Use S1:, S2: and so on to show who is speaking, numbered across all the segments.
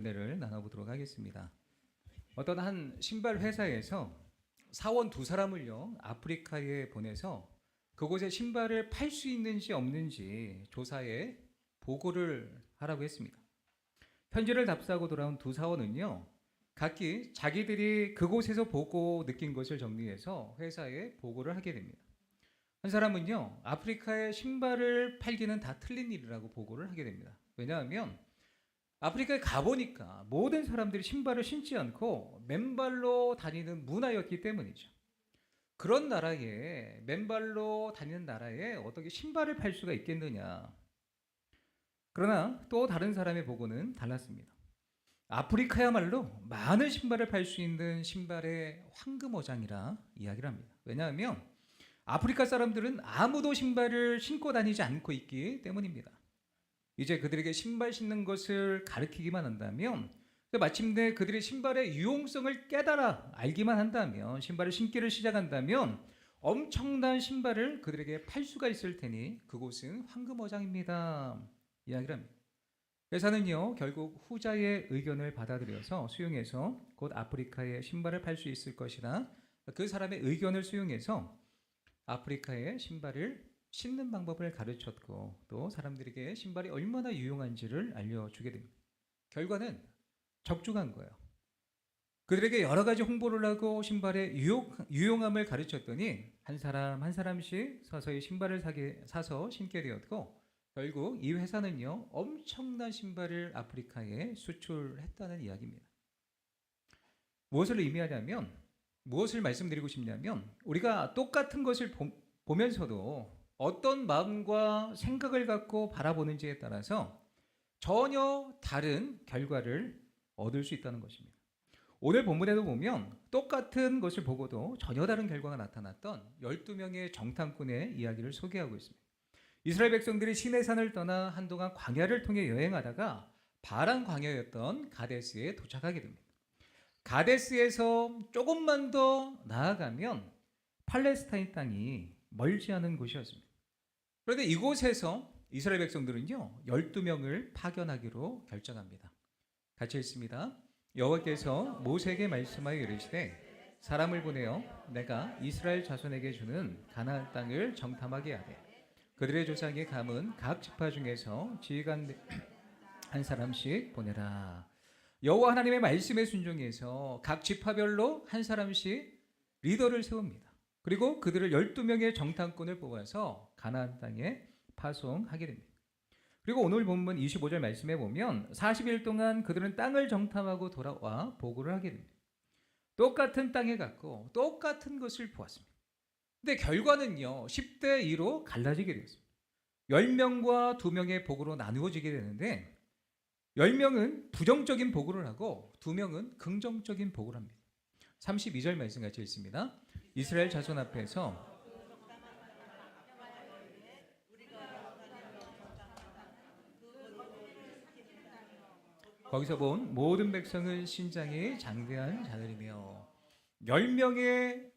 S1: 은혜를 나눠보도록 하겠습니다. 어떤 한 신발 회사에서 사원 두 사람을요 아프리카에 보내서 그곳에 신발을 팔 수 있는지 없는지 조사에 보고를 하라고 했습니다. 편지를 답사하고 돌아온 두 사원은요 각기 자기들이 그곳에서 보고 느낀 것을 정리해서 회사에 보고를 하게 됩니다. 한 사람은요 아프리카에 신발을 팔기는 다 틀린 일이라고 보고를 하게 됩니다. 왜냐하면 아프리카에 가보니까 모든 사람들이 신발을 신지 않고 맨발로 다니는 문화였기 때문이죠. 그런 나라에, 맨발로 다니는 나라에 어떻게 신발을 팔 수가 있겠느냐. 그러나 또 다른 사람의 보고는 달랐습니다. 아프리카야말로 많은 신발을 팔 수 있는 신발의 황금어장이라 이야기를 합니다. 왜냐하면 아프리카 사람들은 아무도 신발을 신고 다니지 않고 있기 때문입니다. 이제 그들에게 신발 신는 것을 가르치기만 한다면, 마침내 그들의 신발의 유용성을 깨달아 알기만 한다면, 신발을 신기를 시작한다면 엄청난 신발을 그들에게 팔 수가 있을 테니 그곳은 황금어장입니다. 이야기를 합니다. 회사는요 결국 후자의 의견을 받아들여서 수용해서 곧 아프리카에 신발을 팔 수 있을 것이라 그 사람의 의견을 수용해서 아프리카에 신발을 신는 방법을 가르쳤고 또 사람들에게 신발이 얼마나 유용한지를 알려주게 됩니다. 결과는 적중한 거예요. 그들에게 여러 가지 홍보를 하고 신발의 유용함을 가르쳤더니 한 사람 한 사람씩 서서히 신발을 사서 신게 되었고 결국 이 회사는요 엄청난 신발을 아프리카에 수출했다는 이야기입니다. 무엇을 의미하냐면 무엇을 말씀드리고 싶냐면 우리가 똑같은 것을 보면서도 어떤 마음과 생각을 갖고 바라보는지에 따라서 전혀 다른 결과를 얻을 수 있다는 것입니다. 오늘 본문에도 보면 똑같은 것을 보고도 전혀 다른 결과가 나타났던 12명의 정탐꾼의 이야기를 소개하고 있습니다. 이스라엘 백성들이 시내산을 떠나 한동안 광야를 통해 여행하다가 바란 광야였던 가데스에 도착하게 됩니다. 가데스에서 조금만 더 나아가면 팔레스타인 땅이 멀지 않은 곳이었습니다. 그런데 이곳에서 이스라엘 백성들은요 12명을 파견하기로 결정합니다. 같이 읽습니다. 여호와께서 모세에게 말씀하여 이르시되 사람을 보내어 내가 이스라엘 자손에게 주는 가나안 땅을 정탐하게 하되 그들의 조상의 감은 각 지파 중에서 지휘관 한 사람씩 보내라. 여호와 하나님의 말씀에 순종해서 각 지파별로 한 사람씩 리더를 세웁니다. 그리고 그들을 12명의 정탐꾼을 뽑아서 가나안 땅에 파송하게 됩니다. 그리고 오늘 본문 25절 말씀에 보면 40일 동안 그들은 땅을 정탐하고 돌아와 보고를 하게 됩니다. 똑같은 땅에 갔고 똑같은 것을 보았습니다. 근데 결과는요 10대 2로 갈라지게 되었습니다. 10명과 2명의 보고로 나누어지게 되는데 10명은 부정적인 보고를 하고 2명은 긍정적인 보고를 합니다. 32절 말씀 같이 읽습니다. 이스라엘 자손 앞에서 거기서 본 모든 백성은 신장이 장대한 자들이며 10명의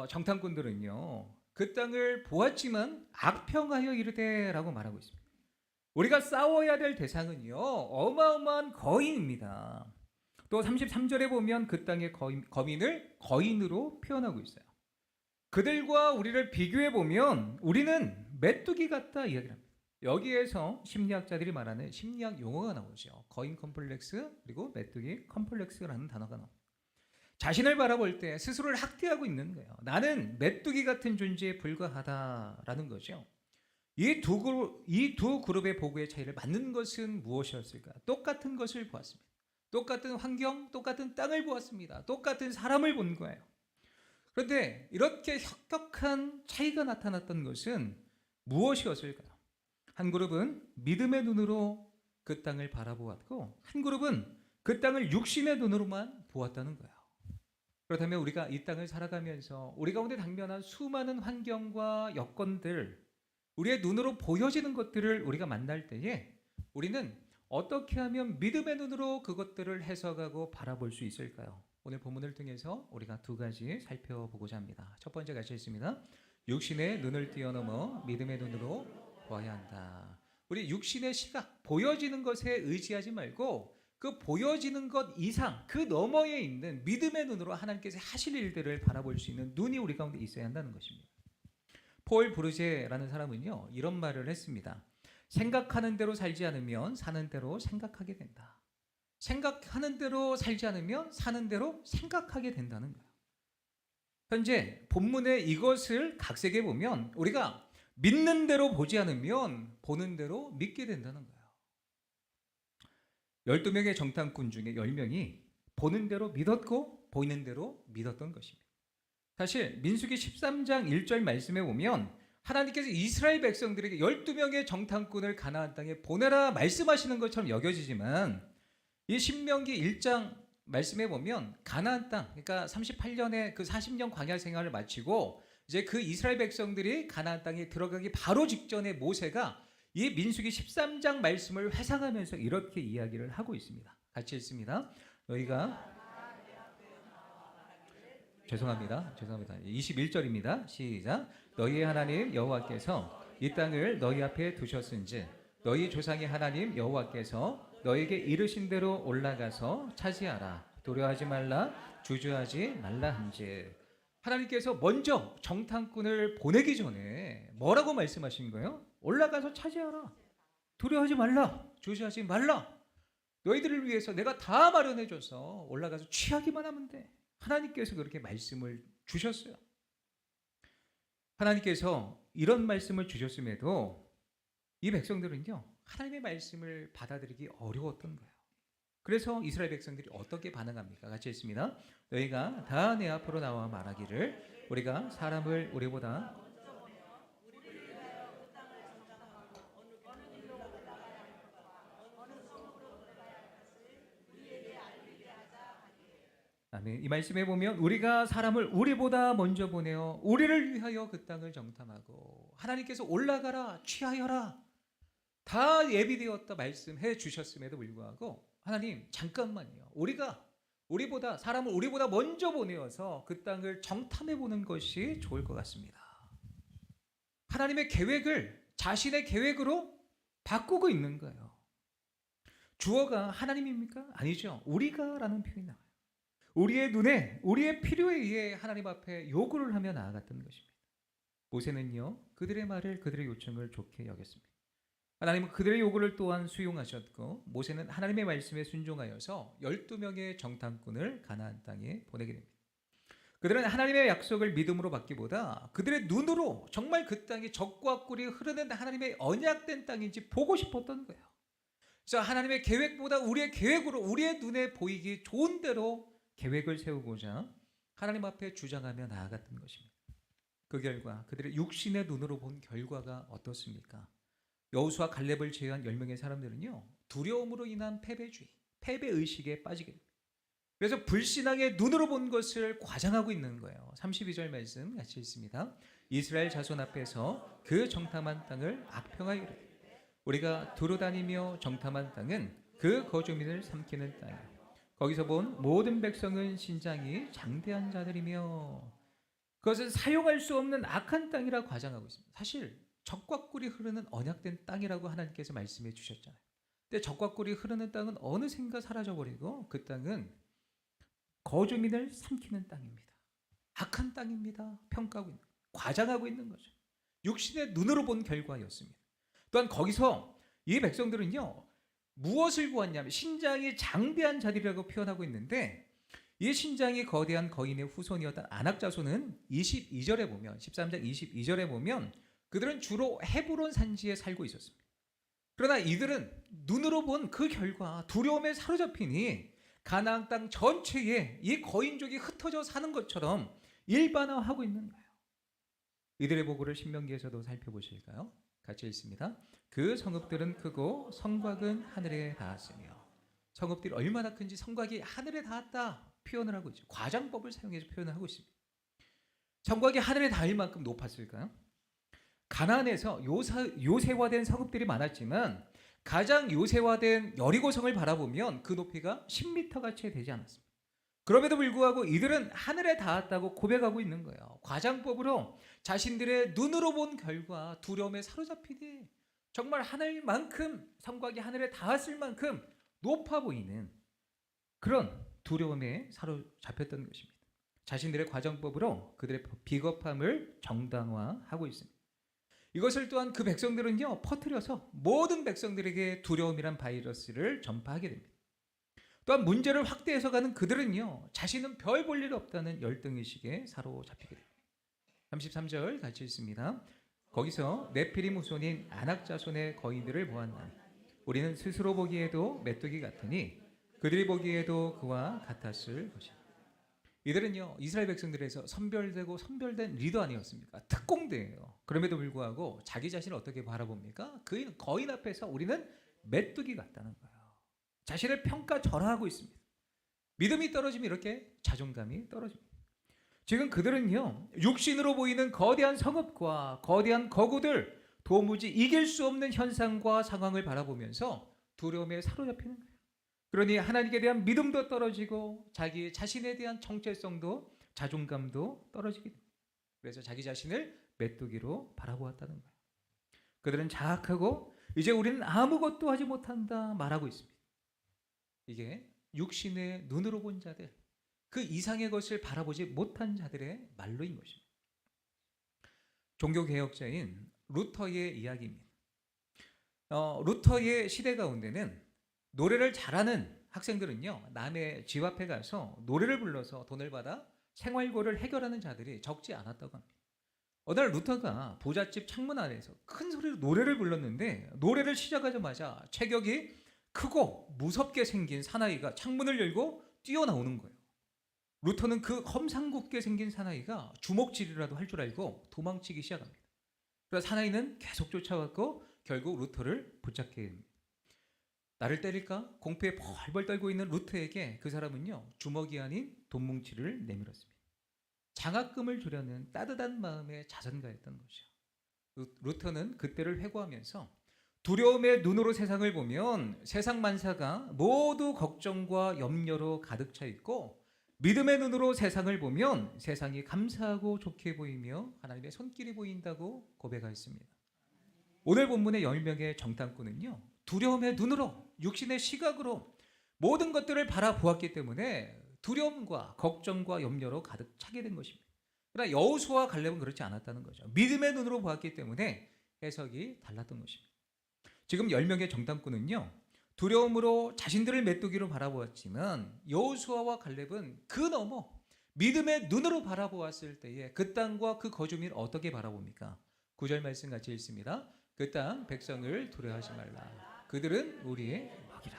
S1: 정탐꾼들은요 그 땅을 보았지만 악평하여 이르되 라고 말하고 있습니다. 우리가 싸워야 될 대상은요 어마어마한 거인입니다. 또 33절에 보면 그 땅의 거민을 거인으로 표현하고 있어요. 그들과 우리를 비교해 보면 우리는 메뚜기 같다 이야기를 합니다. 여기에서 심리학자들이 말하는 심리학 용어가 나오죠. 거인 컴플렉스 그리고 메뚜기 컴플렉스라는 단어가 나옵니다. 자신을 바라볼 때 스스로를 학대하고 있는 거예요. 나는 메뚜기 같은 존재에 불과하다라는 거죠. 이 두 그룹의 보고의 차이를 맞는 것은 무엇이었을까? 똑같은 것을 보았습니다. 똑같은 환경, 똑같은 땅을 보았습니다. 똑같은 사람을 본 거예요. 그런데 이렇게 혁혁한 차이가 나타났던 것은 무엇이었을까요? 한 그룹은 믿음의 눈으로 그 땅을 바라보았고 한 그룹은 그 땅을 육신의 눈으로만 보았다는 거예요. 그렇다면 우리가 이 땅을 살아가면서 우리 가운데 당면한 수많은 환경과 여건들, 우리의 눈으로 보여지는 것들을 우리가 만날 때에 우리는 어떻게 하면 믿음의 눈으로 그것들을 해석하고 바라볼 수 있을까요? 오늘 본문을 통해서 우리가 두 가지 살펴보고자 합니다. 첫 번째 같이 있습니다. 육신의 눈을 뛰어넘어 믿음의 눈으로 보아야 한다. 우리 육신의 시각, 보여지는 것에 의지하지 말고 그 보여지는 것 이상 그 너머에 있는 믿음의 눈으로 하나님께서 하실 일들을 바라볼 수 있는 눈이 우리 가운데 있어야 한다는 것입니다. 폴 브루제라는 사람은요, 이런 말을 했습니다. 생각하는 대로 살지 않으면 사는 대로 생각하게 된다. 생각하는 대로 살지 않으면 사는 대로 생각하게 된다는 거예요. 현재 본문에 이것을 각색해 보면 우리가 믿는 대로 보지 않으면 보는 대로 믿게 된다는 거예요. 12명의 정탐꾼 중에 10명이 보는 대로 믿었고 보이는 대로 믿었던 것입니다. 사실 민수기 13장 1절 말씀에 보면 하나님께서 이스라엘 백성들에게 12명의 정탐꾼을 가나안 땅에 보내라 말씀하시는 것처럼 여겨지지만 이 신명기 1장 말씀해 보면 가나안 땅, 그러니까 38년의 그 40년 광야 생활을 마치고 이제 그 이스라엘 백성들이 가나안 땅에 들어가기 바로 직전에 모세가 이 민수기 13장 말씀을 회상하면서 이렇게 이야기를 하고 있습니다. 같이 읽습니다. 너희가 죄송합니다. 21절입니다. 시작. 너희의 하나님 여호와께서 이 땅을 너희 앞에 두셨은즉 너희 조상의 하나님 여호와께서 너에게 이르신 대로 올라가서 차지하라. 두려워하지 말라. 주저하지 말라 한즉. 하나님께서 먼저 정탐꾼을 보내기 전에 뭐라고 말씀하신 거예요? 올라가서 차지하라. 두려워하지 말라. 주저하지 말라. 너희들을 위해서 내가 다 마련해줘서 올라가서 취하기만 하면 돼. 하나님께서 그렇게 말씀을 주셨어요. 하나님께서 이런 말씀을 주셨음에도 이 백성들은요, 하나님의 말씀을 받아들이기 어려웠던 거예요. 그래서 이스라엘 백성들이 어떻게 반응합니까? 같이 읽습니다. 너희가 다 내 앞으로 나와 말하기를 우리가 사람을 우리보다 아멘. 이 말씀에 보면 우리가 사람을 우리보다 먼저 보내어 우리를 위하여 그 땅을 정탐하고 하나님께서 올라가라 취하여라 다 예비되었다 말씀해 주셨음에도 불구하고 하나님 잠깐만요. 우리보다 사람을 우리보다 먼저 보내어서 그 땅을 정탐해 보는 것이 좋을 것 같습니다. 하나님의 계획을 자신의 계획으로 바꾸고 있는 거예요. 주어가 하나님입니까? 아니죠. 우리가라는 표현이 나와요. 우리의 눈에 우리의 필요에 의해 하나님 앞에 요구를 하며 나아갔던 것입니다. 모세는요 그들의 말을 그들의 요청을 좋게 여겼습니다. 하나님은 그들의 요구를 또한 수용하셨고 모세는 하나님의 말씀에 순종하여서 12명의 정탐꾼을 가나안 땅에 보내게 됩니다. 그들은 하나님의 약속을 믿음으로 받기보다 그들의 눈으로 정말 그 땅이 적과 꿀이 흐르는 하나님의 언약된 땅인지 보고 싶었던 거예요. 그래서 하나님의 계획보다 우리의 계획으로 우리의 눈에 보이기 좋은 대로 계획을 세우고자 하나님 앞에 주장하며 나아갔던 것입니다. 그 결과 그들의 육신의 눈으로 본 결과가 어떻습니까? 여호수아 갈렙을 제외한 10명의 사람들은요 두려움으로 인한 패배주의, 패배의식에 빠지게 됩니다. 그래서 불신앙의 눈으로 본 것을 과장하고 있는 거예요. 32절 말씀 같이 읽습니다. 이스라엘 자손 앞에서 그 정탐한 땅을 악평하여 이르되 우리가 두루다니며 정탐한 땅은 그 거주민을 삼키는 땅이요 거기서 본 모든 백성은 신장이 장대한 자들이며 그것은 사용할 수 없는 악한 땅이라 과장하고 있습니다. 사실 적과 꿀이 흐르는 언약된 땅이라고 하나님께서 말씀해 주셨잖아요. 근데 적과 꿀이 흐르는 땅은 어느샌가 사라져버리고 그 땅은 거주민을 삼키는 땅입니다. 악한 땅입니다. 평가하고 있는, 과장하고 있는 거죠. 육신의 눈으로 본 결과였습니다. 또한 거기서 이 백성들은요 무엇을 구했냐면 신장이 장대한 자들이라고 표현하고 있는데 이 신장이 거대한 거인의 후손이었던 아낙 자손은 22절에 보면 13장 22절에 보면 그들은 주로 헤브론 산지에 살고 있었습니다. 그러나 이들은 눈으로 본 그 결과 두려움에 사로잡히니 가나안 땅 전체에 이 거인족이 흩어져 사는 것처럼 일반화하고 있는 거예요. 이들의 보고를 신명기에서도 살펴보실까요? 같이 읽습니다. 그 성읍들은 크고 성곽은 하늘에 닿았으며 성읍들이 얼마나 큰지 성곽이 하늘에 닿았다 표현을 하고 있죠. 과장법을 사용해서 표현을 하고 있습니다. 성곽이 하늘에 닿을 만큼 높았을까요? 가나안에서 요새화된 성읍들이 많았지만 가장 요새화된 여리고성을 바라보면 그 높이가 10m가 채 되지 않았습니다. 그럼에도 불구하고 이들은 하늘에 닿았다고 고백하고 있는 거예요. 과장법으로 자신들의 눈으로 본 결과 두려움에 사로잡히니 정말 하늘만큼 성곽이 하늘에 닿았을 만큼 높아 보이는 그런 두려움에 사로잡혔던 것입니다. 자신들의 과정법으로 그들의 비겁함을 정당화하고 있습니다. 이것을 또한 그 백성들은요 퍼뜨려서 모든 백성들에게 두려움이란 바이러스를 전파하게 됩니다. 또한 문제를 확대해서 가는 그들은요 자신은 별 볼 일 없다는 열등의식에 사로잡히게 됩니다. 33절 같이 읽습니다. 거기서 네피림 후손인 아낙 자손의 거인들을 보았나니 우리는 스스로 보기에도 메뚜기 같으니 그들이 보기에도 그와 같았을 것이다. 이들은요 이스라엘 백성들에서 선별되고 선별된 리더 아니었습니까? 특공대예요. 그럼에도 불구하고 자기 자신을 어떻게 바라봅니까? 그 거인 앞에서 우리는 메뚜기 같다는 거예요. 자신을 평가절하하고 있습니다. 믿음이 떨어지면 이렇게 자존감이 떨어집니다. 지금 그들은요 육신으로 보이는 거대한 성읍과 거대한 거구들, 도무지 이길 수 없는 현상과 상황을 바라보면서 두려움에 사로잡히는 거예요. 그러니 하나님께 대한 믿음도 떨어지고 자기 자신에 대한 정체성도 자존감도 떨어지게 됩니다. 그래서 자기 자신을 메뚜기로 바라보았다는 거예요. 그들은 자학하고 이제 우리는 아무것도 하지 못한다 말하고 있습니다. 이게 육신의 눈으로 본 자들, 그 이상의 것을 바라보지 못한 자들의 말로인 것입니다. 종교개혁자인 루터의 이야기입니다. 루터의 시대 가운데는 노래를 잘하는 학생들은요 남의 집 앞에 가서 노래를 불러서 돈을 받아 생활고를 해결하는 자들이 적지 않았다고 합니다. 어느 날 루터가 부잣집 창문 안에서 큰 소리로 노래를 불렀는데 노래를 시작하자마자 체격이 크고 무섭게 생긴 사나이가 창문을 열고 뛰어나오는 거예요. 루터는 그 험상궂게 생긴 사나이가 주먹질이라도 할 줄 알고 도망치기 시작합니다. 그래서 사나이는 계속 쫓아왔고 결국 루터를 붙잡게 됩니다. 나를 때릴까? 공포에 벌벌 떨고 있는 루터에게 그 사람은요 주먹이 아닌 돈뭉치를 내밀었습니다. 장학금을 주려는 따뜻한 마음의 자선가였던 것이죠. 루터는 그때를 회고하면서 두려움의 눈으로 세상을 보면 세상 만사가 모두 걱정과 염려로 가득 차 있고 믿음의 눈으로 세상을 보면 세상이 감사하고 좋게 보이며 하나님의 손길이 보인다고 고백하였습니다. 오늘 본문의 10명의 정탐꾼은요 두려움의 눈으로 육신의 시각으로 모든 것들을 바라보았기 때문에 두려움과 걱정과 염려로 가득 차게 된 것입니다. 그러나 여호수아와 갈렙은 그렇지 않았다는 거죠. 믿음의 눈으로 보았기 때문에 해석이 달랐던 것입니다. 지금 10명의 정탐꾼은요 두려움으로 자신들을 메뚜기로 바라보았지만 여호수아와 갈렙은 그 너머 믿음의 눈으로 바라보았을 때에 그 땅과 그 거주민을 어떻게 바라봅니까? 9절 말씀 같이 읽습니다. 그 땅 백성을 두려워하지 말라. 그들은 우리의 먹이라.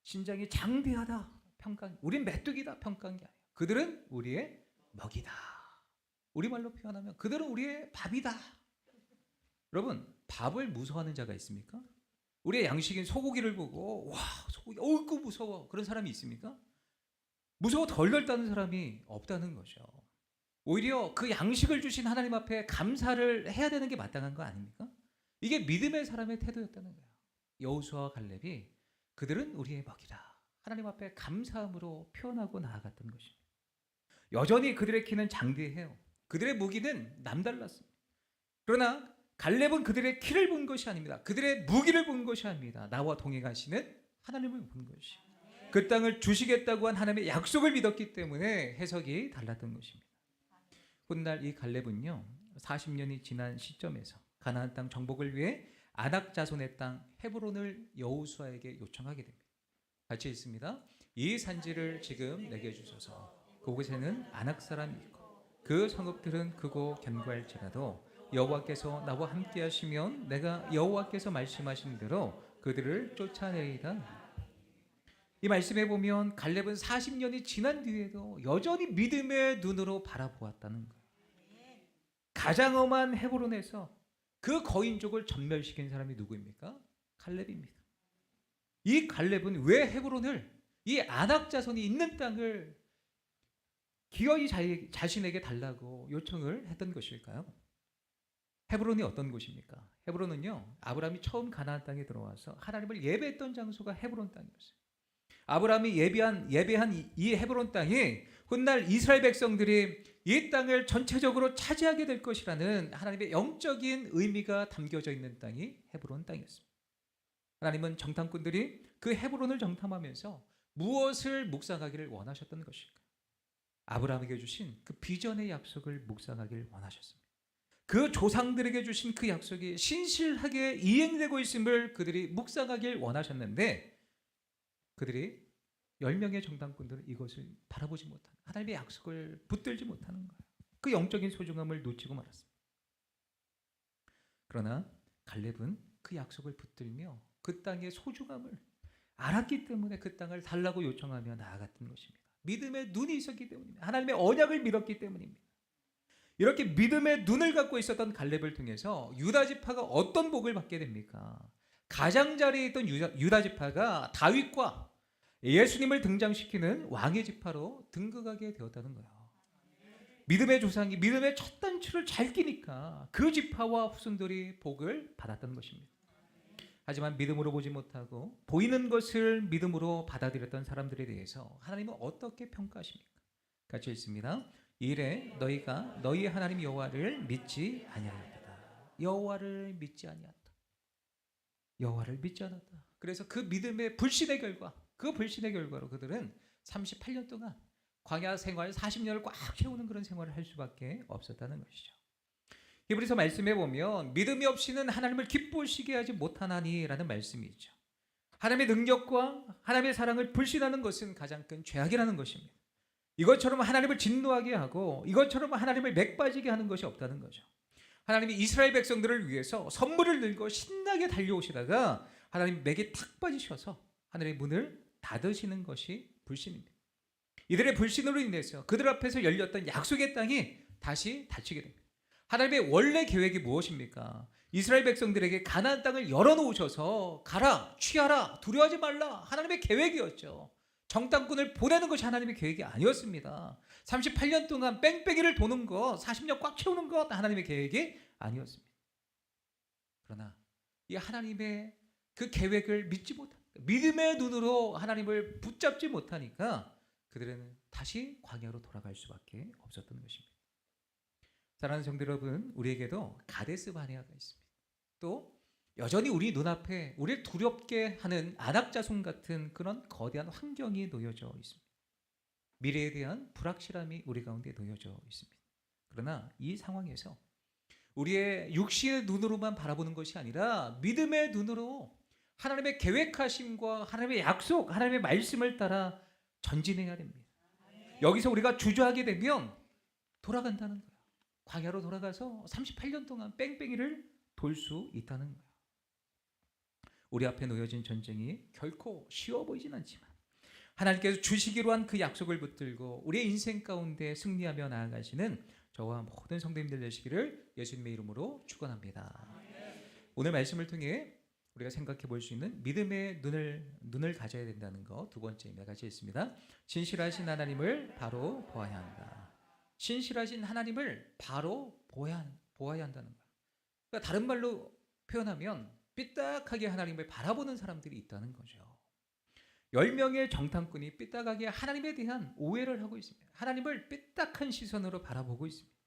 S1: 신장이 장대하다 평강. 우린 메뚜기다 평가한 게 아니야. 그들은 우리의 먹이다. 우리말로 표현하면 그들은 우리의 밥이다. 여러분 밥을 무서워하는 자가 있습니까? 우리의 양식인 소고기를 보고 와 소고기 어이구 무서워 그런 사람이 있습니까? 무서워 덜덜 떠는 사람이 없다는 거죠. 오히려 그 양식을 주신 하나님 앞에 감사를 해야 되는 게 마땅한 거 아닙니까? 이게 믿음의 사람의 태도였다는 거예요. 여호수아와 갈렙이 그들은 우리의 먹이라 하나님 앞에 감사함으로 표현하고 나아갔던 것입니다. 여전히 그들의 키는 장대해요. 그들의 무기는 남달랐습니다. 그러나 갈렙은 그들의 키를 본 것이 아닙니다. 그들의 무기를 본 것이 아닙니다. 나와 동행하시는 하나님을 본 것이. 그 땅을 주시겠다고 한 하나님의 약속을 믿었기 때문에 해석이 달랐던 것입니다. 훗날 이 갈렙은요 40년이 지난 시점에서 가나안 땅 정복을 위해 아낙 자손의 땅 헤브론을 여호수아에게 요청하게 됩니다. 같이 읽습니다. 이 산지를 지금 내게 주소서. 그곳에는 아낙 사람이 있고 그 성읍들은 크고 견고할지라도 여호와께서 나와 함께 하시면 내가 여호와께서 말씀하신 대로 그들을 쫓아내리다. 이 말씀에 보면 갈렙은 40년이 지난 뒤에도 여전히 믿음의 눈으로 바라보았다는 거예요. 가장 험한 헤브론에서 그 거인족을 전멸시킨 사람이 누구입니까? 갈렙입니다. 이 갈렙은 왜 헤브론을 이 아낙 자손이 있는 땅을 기어이 자신에게 달라고 요청을 했던 것일까요? 헤브론이 어떤 곳입니까? 헤브론은요 아브라함이 처음 가나안 땅에 들어와서 하나님을 예배했던 장소가 헤브론 땅이었어요. 아브라함이 예배한 이 헤브론 땅이 훗날 이스라엘 백성들이 이 땅을 전체적으로 차지하게 될 것이라는 하나님의 영적인 의미가 담겨져 있는 땅이 헤브론 땅이었습니다. 하나님은 정탐꾼들이 그 헤브론을 정탐하면서 무엇을 묵상하기를 원하셨던 것일까? 아브라함에게 주신 그 비전의 약속을 묵상하기를 원하셨습니다. 그 조상들에게 주신 그 약속이 신실하게 이행되고 있음을 그들이 묵상하길 원하셨는데, 그들이 10명의 정당꾼들은 이것을 바라보지 못하는, 하나님의 약속을 붙들지 못하는 거예요. 그 영적인 소중함을 놓치고 말았습니다. 그러나 갈렙은 그 약속을 붙들며 그 땅의 소중함을 알았기 때문에 그 땅을 달라고 요청하며 나아갔던 것입니다. 믿음의 눈이 있었기 때문입니다. 하나님의 언약을 믿었기 때문입니다. 이렇게 믿음의 눈을 갖고 있었던 갈렙을 통해서 유다 지파가 어떤 복을 받게 됩니까? 가장자리에 있던 유다 지파가 다윗과 예수님을 등장시키는 왕의 지파로 등극하게 되었다는 거예요. 믿음의 조상이 믿음의 첫 단추를 잘 끼니까 그 지파와 후손들이 복을 받았던 것입니다. 하지만 믿음으로 보지 못하고 보이는 것을 믿음으로 받아들였던 사람들에 대해서 하나님은 어떻게 평가하십니까? 같이 읽습니다. 이래 너희가 너희 하나님 여호와를 믿지 아니하였다. 여호와를 믿지 아니하였다. 여호와를 믿지 않았다. 그래서 그 믿음의 불신의 결과, 그 불신의 결과로 그들은 38년 동안 광야 생활 40년을 꽉 채우는 그런 생활을 할 수밖에 없었다는 것이죠. 히브리서 말씀에 보면 믿음이 없이는 하나님을 기쁘시게 하지 못하나니라는 말씀이 있죠. 하나님의 능력과 하나님의 사랑을 불신하는 것은 가장 큰 죄악이라는 것입니다. 이것처럼 하나님을 진노하게 하고 이것처럼 하나님을 맥빠지게 하는 것이 없다는 거죠. 하나님이 이스라엘 백성들을 위해서 선물을 들고 신나게 달려오시다가 하나님 맥에 탁 빠지셔서 하늘의 문을 닫으시는 것이 불신입니다. 이들의 불신으로 인해서 그들 앞에서 열렸던 약속의 땅이 다시 닫히게 됩니다. 하나님의 원래 계획이 무엇입니까? 이스라엘 백성들에게 가나안 땅을 열어놓으셔서 가라, 취하라, 두려워하지 말라, 하나님의 계획이었죠. 정탐꾼을 보내는 것이 하나님의 계획이 아니었습니다. 38년 동안 뺑뺑이를 도는 것, 40년 꽉 채우는 것, 하나님의 계획이 아니었습니다. 그러나 이 하나님의 그 계획을 믿지 못하니까, 믿음의 눈으로 하나님을 붙잡지 못하니까 그들은 다시 광야로 돌아갈 수밖에 없었던 것입니다. 사랑하는 성도 여러분, 우리에게도 가데스 바네아가 있습니다. 또 여전히 우리 눈앞에 우리를 두렵게 하는 안악자손 같은 그런 거대한 환경이 놓여져 있습니다. 미래에 대한 불확실함이 우리 가운데 놓여져 있습니다. 그러나 이 상황에서 우리의 육신의 눈으로만 바라보는 것이 아니라 믿음의 눈으로 하나님의 계획하심과 하나님의 약속, 하나님의 말씀을 따라 전진해야 됩니다. 여기서 우리가 주저하게 되면 돌아간다는 거예요. 광야로 돌아가서 38년 동안 뺑뺑이를 돌 수 있다는 거예요. 우리 앞에 놓여진 전쟁이 결코 쉬워 보이진 않지만 하나님께서 주시기로 한 그 약속을 붙들고 우리의 인생 가운데 승리하며 나아가시는 저와 모든 성도님들 되시기를 예수님의 이름으로 축원합니다. 오늘 말씀을 통해 우리가 생각해 볼 수 있는 믿음의 눈을 가져야 된다는 것, 두 번째입니다. 같이 읽습니다. 진실하신 하나님을 바로 보아야 한다. 신실하신 하나님을 바로 보아야 한다는 거예요. 그러니까 다른 말로 표현하면 삐딱하게 하나님을 바라보는 사람들이 있다는 거죠. 10명의 정탐꾼이 삐딱하게 하나님에 대한 오해를 하고 있습니다. 하나님을 삐딱한 시선으로 바라보고 있습니다.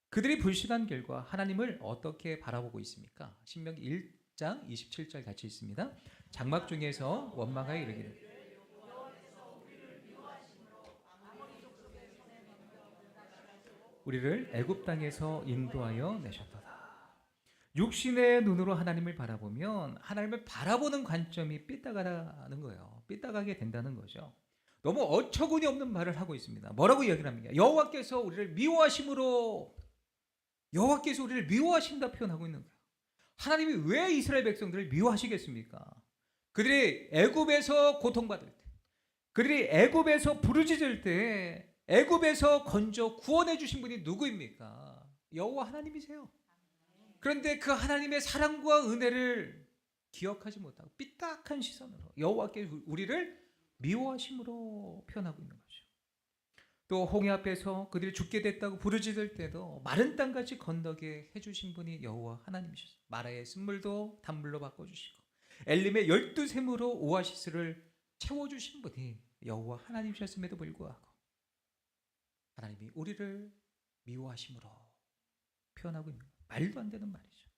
S1: 그들이 불신한 결과 하나님을 어떻게 바라보고 있습니까? 신명기 1장 27절 같이 있습니다. 장막 중에서 원망하여 이르기를 우리를 애굽 땅에서 인도하여 내셨도다. 육신의 눈으로 하나님을 바라보면 하나님을 바라보는 관점이 삐딱하다는 거예요. 삐딱하게 된다는 거죠. 너무 어처구니 없는 말을 하고 있습니다. 뭐라고 이야기를 합니까? 여호와께서 우리를 미워하신다 표현하고 있는 거예요. 하나님이 왜 이스라엘 백성들을 미워하시겠습니까? 그들이 애굽에서 고통받을 때, 그들이 애굽에서 부르짖을 때 애굽에서 건져 구원해 주신 분이 누구입니까? 여호와 하나님이세요. 그런데 그 하나님의 사랑과 은혜를 기억하지 못하고 삐딱한 시선으로 여호와께 우리를 미워하심으로 표현하고 있는 거죠. 또 홍해 앞에서 그들이 죽게 됐다고 부르짖을 때도 마른 땅같이 건너게 해주신 분이 여호와 하나님이셨어요. 마라의 쓴물도 단물로 바꿔주시고 엘림의 12샘으로 오아시스를 채워주신 분이 여호와 하나님이셨음에도 불구하고 하나님이 우리를 미워하심으로 표현하고 있는 거예요. 말도 안 되는 말이죠.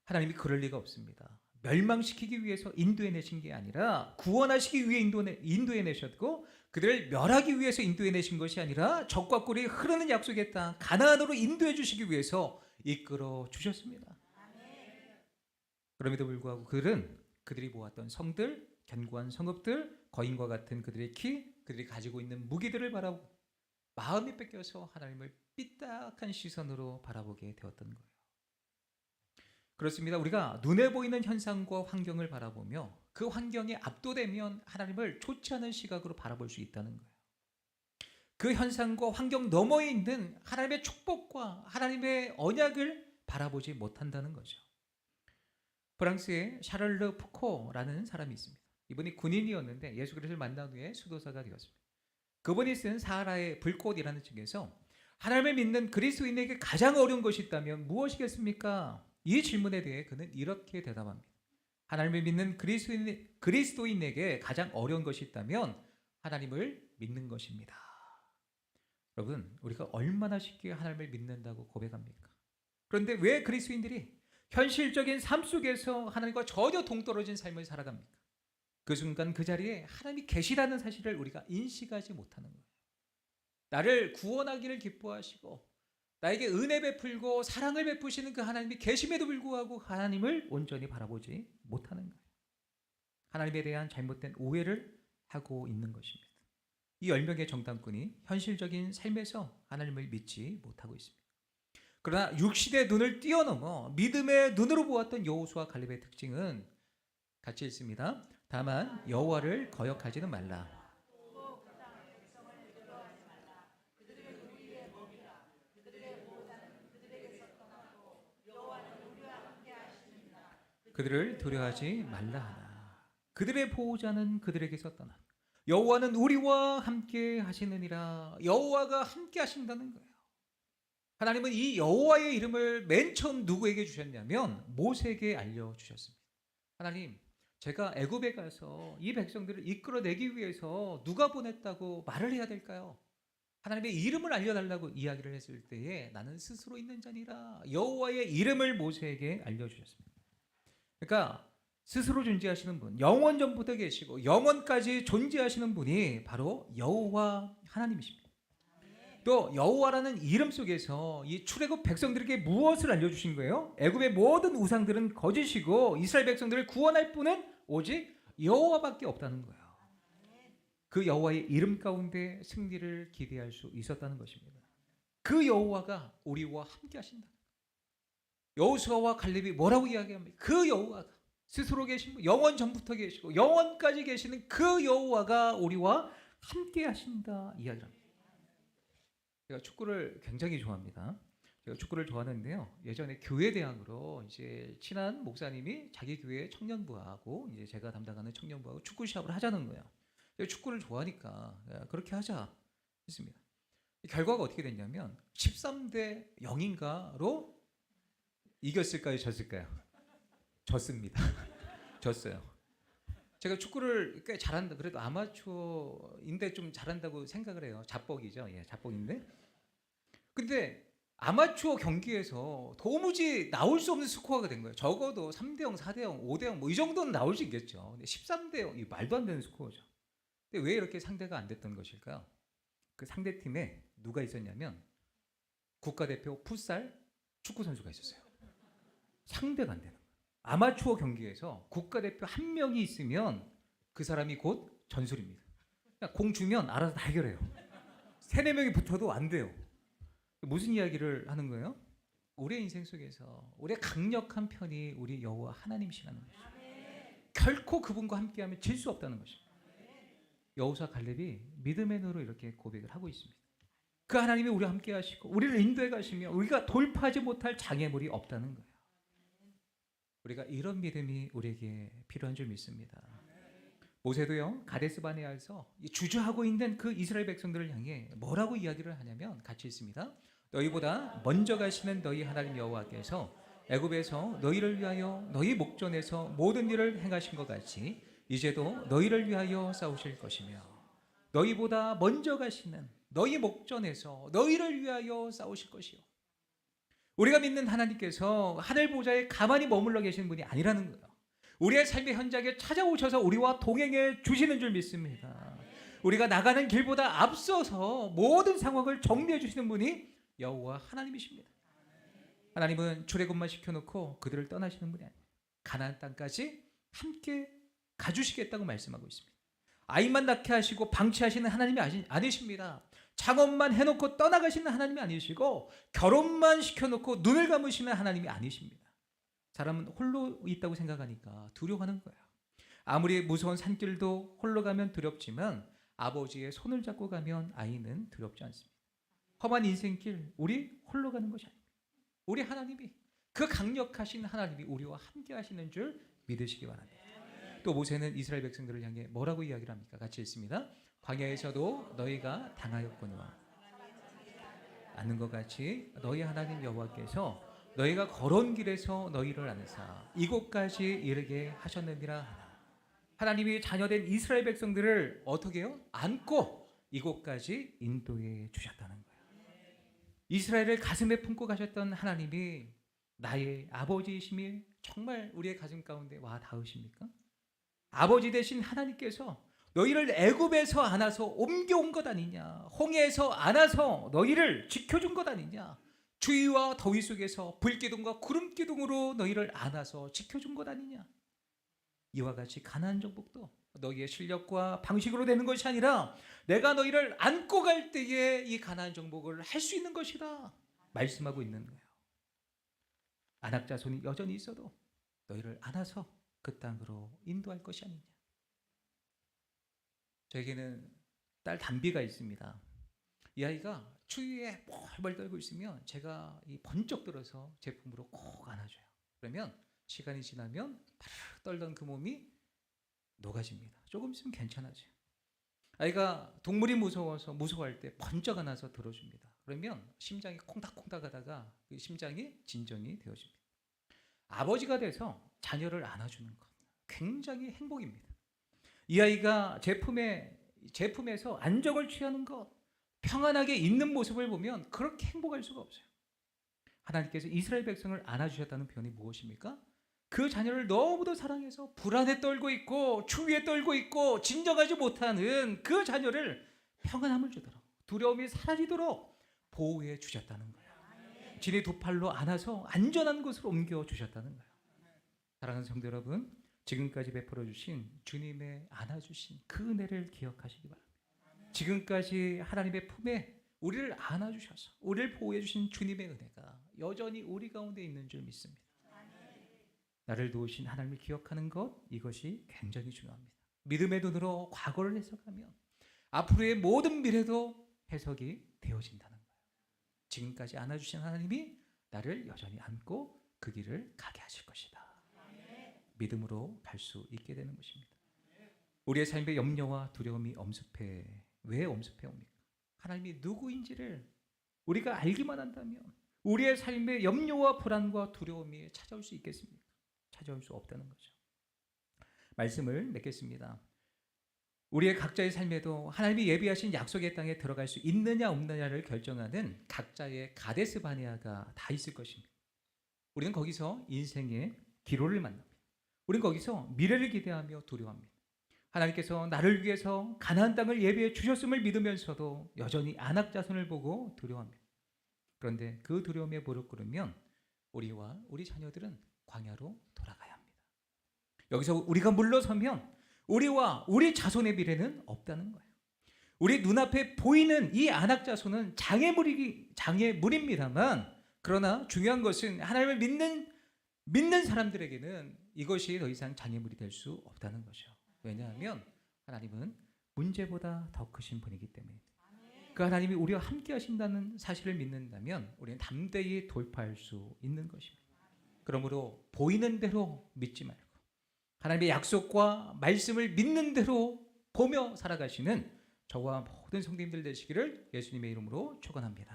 S1: 하나님이 그럴 리가 없습니다. 멸망시키기 위해서 인도해내신 게 아니라 구원하시기 위해 인도해내셨고 그들을 멸하기 위해서 인도해내신 것이 아니라 적과 꿀이 흐르는 약속의 땅 가나안으로 인도해 주시기 위해서 이끌어 주셨습니다. 그럼에도 불구하고 그들이 모았던 성들, 견고한 성읍들, 거인과 같은 그들의 키, 그들이 가지고 있는 무기들을 바라보고 마음이 뺏겨서 하나님을 삐딱한 시선으로 바라보게 되었던 거예요. 그렇습니다. 우리가 눈에 보이는 현상과 환경을 바라보며 그 환경에 압도되면 하나님을 좋지 않은 시각으로 바라볼 수 있다는 거예요. 그 현상과 환경 너머에 있는 하나님의 축복과 하나님의 언약을 바라보지 못한다는 거죠. 프랑스의 샤를르 푸코라는 사람이 있습니다. 이분이 군인이었는데 예수 그리스도를 만난 후에 수도사가 되었습니다. 그분이 쓴 사하라의 불꽃이라는 책에서 하나님을 믿는 그리스도인에게 가장 어려운 것이 있다면 무엇이겠습니까? 이 질문에 대해 그는 이렇게 대답합니다. 하나님을 믿는 그리스도인에게 가장 어려운 것이 있다면 하나님을 믿는 것입니다. 여러분, 우리가 얼마나 쉽게 하나님을 믿는다고 고백합니까? 그런데 왜 그리스도인들이 현실적인 삶 속에서 하나님과 전혀 동떨어진 삶을 살아갑니까? 그 순간 그 자리에 하나님이 계시다는 사실을 우리가 인식하지 못하는 거예요. 나를 구원하기를 기뻐하시고 나에게 은혜 베풀고 사랑을 베푸시는 그 하나님이 계심에도 불구하고 하나님을 온전히 바라보지 못하는 거예요. 하나님에 대한 잘못된 오해를 하고 있는 것입니다. 이 10명의 정탐꾼이 현실적인 삶에서 하나님을 믿지 못하고 있습니다. 그러나 육신의 눈을 뛰어넘어 믿음의 눈으로 보았던 여호수아 갈렙의 특징은 같이 있습니다. 다만 여호와를 거역하지는 말라. 그들을 두려워하지 말라 하나. 그들의 보호자는 그들에게서 떠나 여호와는 우리와 함께 하시느니라. 여호와가 함께 하신다는 거예요. 하나님은 이 여호와의 이름을 맨 처음 누구에게 주셨냐면 모세에게 알려주셨습니다. 하나님, 제가 애굽에 가서 이 백성들을 이끌어내기 위해서 누가 보냈다고 말을 해야 될까요? 하나님의 이름을 알려달라고 이야기를 했을 때에 나는 스스로 있는 자니라. 여호와의 이름을 모세에게 알려주셨습니다. 그러니까 스스로 존재하시는 분, 영원 전부터 계시고 영원까지 존재하시는 분이 바로 여호와 하나님이십니다. 또 여호와라는 이름 속에서 이 출애굽 백성들에게 무엇을 알려주신 거예요? 애굽의 모든 우상들은 거짓이고 이스라엘 백성들을 구원할 분은 오직 여호와밖에 없다는 거예요. 그 여호와의 이름 가운데 승리를 기대할 수 있었다는 것입니다. 그 여호와가 우리와 함께 하신다. 여호수아와 갈렙이 뭐라고 이야기합니까? 그 여호와가 스스로 계신 분, 영원 전부터 계시고 영원까지 계시는 그 여호와가 우리와 함께 하신다 이야기를 합니다. 제가 축구를 굉장히 좋아합니다. 제가 축구를 좋아하는데요. 예전에 교회 대항으로 이제 친한 목사님이 자기 교회 청년부하고 이제 제가 담당하는 청년부하고 축구 시합을 하자는 거예요. 축구를 좋아하니까 그렇게 하자 했습니다. 결과가 어떻게 됐냐면 13대 0인가로 이겼을까요? 졌을까요? 졌습니다. 졌어요. 제가 축구를 꽤 잘한다. 그래도 아마추어인데 좀 잘한다고 생각을 해요. 잡벅이죠. 예, 잡벅인데. 근데 아마추어 경기에서 도무지 나올 수 없는 스코어가 된 거예요. 적어도 3대0, 4대0, 5대0 뭐 이 정도는 나올 수 있겠죠. 근데 13대0, 이 말도 안 되는 스코어죠. 근데 왜 이렇게 상대가 안 됐던 것일까요? 그 상대팀에 누가 있었냐면 국가대표 풋살 축구 선수가 있었어요. 상대가 안 되는 거예요. 아마추어 경기에서 국가대표 한 명이 있으면 그 사람이 곧 전술입니다. 공 주면 알아서 다 해결해요. 3-4명이 붙어도 안 돼요. 무슨 이야기를 하는 거예요? 우리의 인생 속에서 우리의 강력한 편이 우리 여호와 하나님이시라는 것이죠. 결코 그분과 함께하면 질 수 없다는 것입니다. 여호수아 갈렙이 믿음의 눈으로 이렇게 고백을 하고 있습니다. 그 하나님이 우리와 함께 하시고 우리를 인도해 가시며 우리가 돌파하지 못할 장애물이 없다는 거예요. 우리가 이런 믿음이 우리에게 필요한 줄 믿습니다. 모세도요 가데스 바네아에서 주저하고 있는 그 이스라엘 백성들을 향해 뭐라고 이야기를 하냐면 같이 있습니다. 너희보다 먼저 가시는 너희 하나님 여호와께서 애굽에서 너희를 위하여 너희 목전에서 모든 일을 행하신 것 같이 이제도 너희를 위하여 싸우실 것이며 너희보다 먼저 가시는 너희 목전에서 너희를 위하여 싸우실 것이요. 우리가 믿는 하나님께서 하늘 보좌에 가만히 머물러 계시는 분이 아니라는 거예요. 우리의 삶의 현장에 찾아오셔서 우리와 동행해 주시는 줄 믿습니다. 우리가 나가는 길보다 앞서서 모든 상황을 정리해 주시는 분이 여호와 하나님이십니다. 하나님은 출애굽만 시켜놓고 그들을 떠나시는 분이 아니에요. 가나안 땅까지 함께 가주시겠다고 말씀하고 있습니다. 아이만 낳게 하시고 방치하시는 하나님이 아니십니다. 창업만 해놓고 떠나가시는 하나님이 아니시고 결혼만 시켜놓고 눈을 감으시는 하나님이 아니십니다. 사람은 홀로 있다고 생각하니까 두려워하는 거예요. 아무리 무서운 산길도 홀로 가면 두렵지만 아버지의 손을 잡고 가면 아이는 두렵지 않습니다. 험한 인생길 우리 홀로 가는 것이 아닙니다. 우리 하나님이, 그 강력하신 하나님이 우리와 함께 하시는 줄 믿으시기 바랍니다. 또 모세는 이스라엘 백성들을 향해 뭐라고 이야기를 합니까? 같이 읽습니다. 광야에서도 너희가 당하였거니와 않는 것 같이 너희 하나님 여호와께서 너희가 걸어온 길에서 너희를 안으사 이곳까지 이르게 하셨느니라. 하나님이 자녀된 이스라엘 백성들을 어떻게 해요? 안고 이곳까지 인도해 주셨다는 거예요. 이스라엘을 가슴에 품고 가셨던 하나님이 나의 아버지이심이 정말 우리의 가슴 가운데 와 닿으십니까? 아버지 되신 하나님께서 너희를 애굽에서 안아서 옮겨온 것 아니냐, 홍해에서 안아서 너희를 지켜준 것 아니냐, 추위와 더위 속에서 불기둥과 구름기둥으로 너희를 안아서 지켜준 것 아니냐. 이와 같이 가나안 정복도 너희의 실력과 방식으로 되는 것이 아니라 내가 너희를 안고 갈 때에 이 가나안 정복을 할 수 있는 것이다 말씀하고 있는 거예요. 안악자손이 여전히 있어도 너희를 안아서 그 땅으로 인도할 것이 아니냐. 저에게는 딸 담비가 있습니다. 이 아이가 추위에 벌벌 떨고 있으면 제가 이 번쩍 들어서 제 품으로 꼭 안아줘요. 그러면 시간이 지나면 파르르 떨던 그 몸이 녹아집니다. 조금 있으면 괜찮아져요. 아이가 동물이 무서워할 때 번쩍 안아서 들어줍니다. 그러면 심장이 콩닥콩닥 하다가 그 심장이 진정이 되어집니다. 아버지가 돼서 자녀를 안아주는 것 굉장히 행복입니다. 이 아이가 제품에서 안정을 취하는 것, 평안하게 있는 모습을 보면 그렇게 행복할 수가 없어요. 하나님께서 이스라엘 백성을 안아주셨다는 표현이 무엇입니까? 그 자녀를 너무도 사랑해서 불안에 떨고 있고 추위에 떨고 있고 진정하지 못하는 그 자녀를 평안함을 주도록, 두려움이 사라지도록 보호해 주셨다는 거예요. 진의 두 팔로 안아서 안전한 곳으로 옮겨 주셨다는 거예요. 사랑하는 성도 여러분, 지금까지 베풀어 주신 주님의 안아주신 그 은혜를 기억하시기 바랍니다. 지금까지 하나님의 품에 우리를 안아주셔서 우리를 보호해 주신 주님의 은혜가 여전히 우리 가운데 있는 줄 믿습니다. 나를 도우신 하나님을 기억하는 것, 이것이 굉장히 중요합니다. 믿음의 눈으로 과거를 해석하면 앞으로의 모든 미래도 해석이 되어진다는 거예요. 지금까지 안아주신 하나님이 나를 여전히 안고 그 길을 가게 하실 것이다. 믿음으로 갈 수 있게 되는 것입니다. 우리의 삶의 염려와 두려움이 왜 엄습해 옵니까? 하나님이 누구인지를 우리가 알기만 한다면 우리의 삶의 염려와 불안과 두려움이 찾아올 수 있겠습니까? 찾아올 수 없다는 거죠. 말씀을 맺겠습니다. 우리의 각자의 삶에도 하나님이 예비하신 약속의 땅에 들어갈 수 있느냐 없느냐를 결정하는 각자의 가데스 바네아가 다 있을 것입니다. 우리는 거기서 인생의 기로를 만납니다. 우리는 거기서 미래를 기대하며 두려워합니다. 하나님께서 나를 위해서 가나안 땅을 예비해 주셨음을 믿으면서도 여전히 안악자손을 보고 두려워합니다. 그런데 그 두려움에 무릎 꿇으면 우리와 우리 자녀들은 광야로 돌아가야 합니다. 여기서 우리가 물러서면 우리와 우리 자손의 미래는 없다는 거예요. 우리 눈앞에 보이는 이 안악자손은 장애물입니다만, 그러나 중요한 것은 하나님을 믿는 사람들에게는 이것이 더 이상 장애물이 될 수 없다는 거죠. 왜냐하면 하나님은 문제보다 더 크신 분이기 때문에, 그 하나님이 우리와 함께 하신다는 사실을 믿는다면 우리는 담대히 돌파할 수 있는 것입니다. 그러므로 보이는 대로 믿지 말고 하나님의 약속과 말씀을 믿는 대로 보며 살아가시는 저와 모든 성도님들 되시기를 예수님의 이름으로 축원합니다.